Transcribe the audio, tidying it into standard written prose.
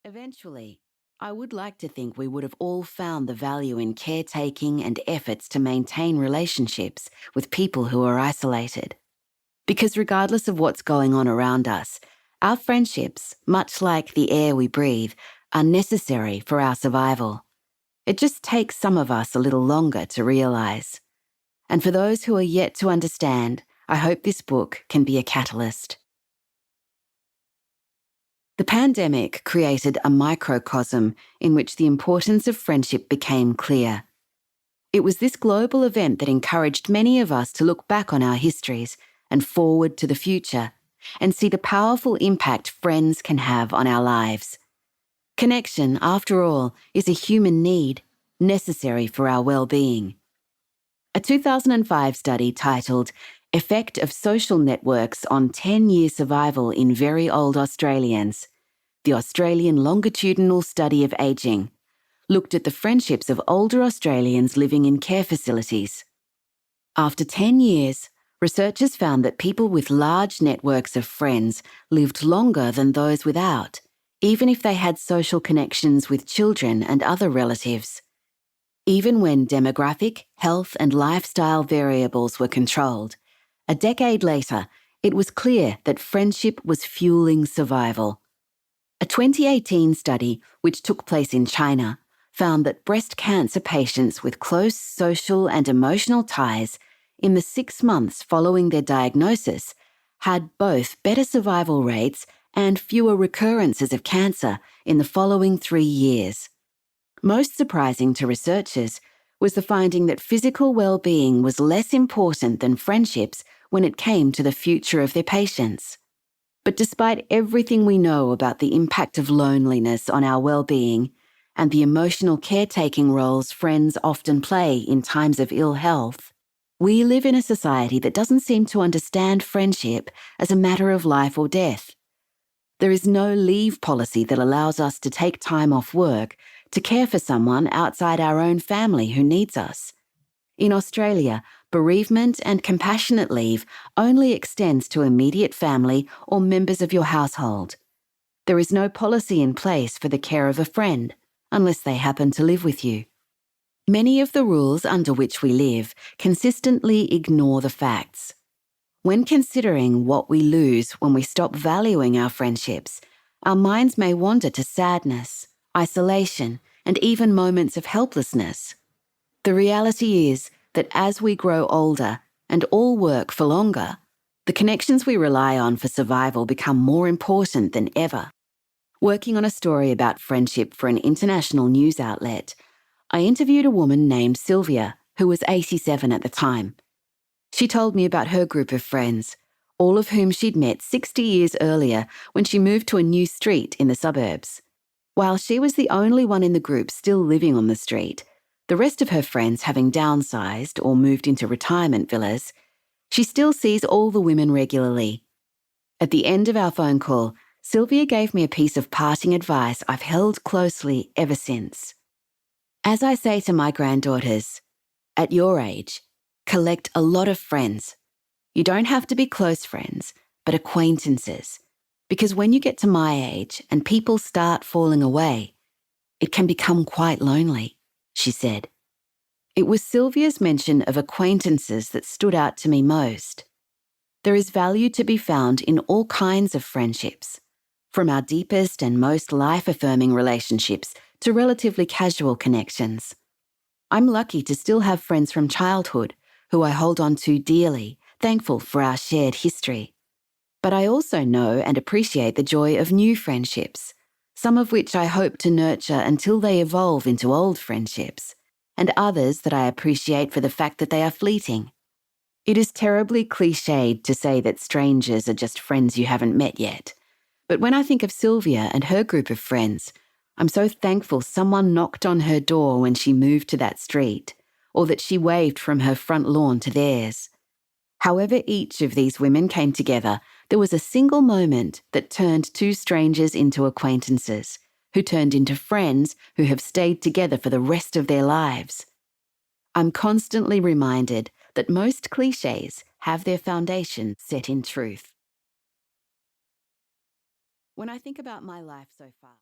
Eventually, I would like to think we would have all found the value in caretaking and efforts to maintain relationships with people who are isolated. Because regardless of what's going on around us, our friendships, much like the air we breathe, are necessary for our survival. It just takes some of us a little longer to realise. And for those who are yet to understand, I hope this book can be a catalyst. The pandemic created a microcosm in which the importance of friendship became clear. It was this global event that encouraged many of us to look back on our histories and forward to the future and see the powerful impact friends can have on our lives. Connection, after all, is a human need, necessary for our well-being. A 2005 study titled Effect of Social Networks on 10-Year Survival in Very Old Australians, the Australian Longitudinal Study of Aging, looked at the friendships of older Australians living in care facilities. After 10 years, researchers found that people with large networks of friends lived longer than those without, even if they had social connections with children and other relatives. Even when demographic, health and lifestyle variables were controlled, a decade later, it was clear that friendship was fueling survival. A 2018 study, which took place in China, found that breast cancer patients with close social and emotional ties in the 6 months following their diagnosis had both better survival rates and fewer recurrences of cancer in the following 3 years. Most surprising to researchers was the finding that physical well-being was less important than friendships when it came to the future of their patients. But despite everything we know about the impact of loneliness on our well-being and the emotional caretaking roles friends often play in times of ill health, we live in a society that doesn't seem to understand friendship as a matter of life or death. There is no leave policy that allows us to take time off work to care for someone outside our own family who needs us. In Australia, bereavement and compassionate leave only extends to immediate family or members of your household. There is no policy in place for the care of a friend, unless they happen to live with you. Many of the rules under which we live consistently ignore the facts. When considering what we lose when we stop valuing our friendships, our minds may wander to sadness, isolation, and even moments of helplessness. The reality is that as we grow older and all work for longer, the connections we rely on for survival become more important than ever. Working on a story about friendship for an international news outlet, I interviewed a woman named Sylvia, who was 87 at the time. She told me about her group of friends, all of whom she'd met 60 years earlier when she moved to a new street in the suburbs. While she was the only one in the group still living on the street, the rest of her friends having downsized or moved into retirement villas, she still sees all the women regularly. At the end of our phone call, Sylvia gave me a piece of parting advice I've held closely ever since. As I say to my granddaughters, at your age, collect a lot of friends. You don't have to be close friends, but acquaintances. Because when you get to my age and people start falling away, it can become quite lonely, she said. It was Sylvia's mention of acquaintances that stood out to me most. There is value to be found in all kinds of friendships, from our deepest and most life-affirming relationships to relatively casual connections. I'm lucky to still have friends from childhood who I hold on to dearly, thankful for our shared history. But I also know and appreciate the joy of new friendships, some of which I hope to nurture until they evolve into old friendships, and others that I appreciate for the fact that they are fleeting. It is terribly cliched to say that strangers are just friends you haven't met yet. But when I think of Sylvia and her group of friends, I'm so thankful someone knocked on her door when she moved to that street, or that she waved from her front lawn to theirs. However each of these women came together, there was a single moment that turned two strangers into acquaintances, who turned into friends who have stayed together for the rest of their lives. I'm constantly reminded that most cliches have their foundation set in truth. When I think about my life so far,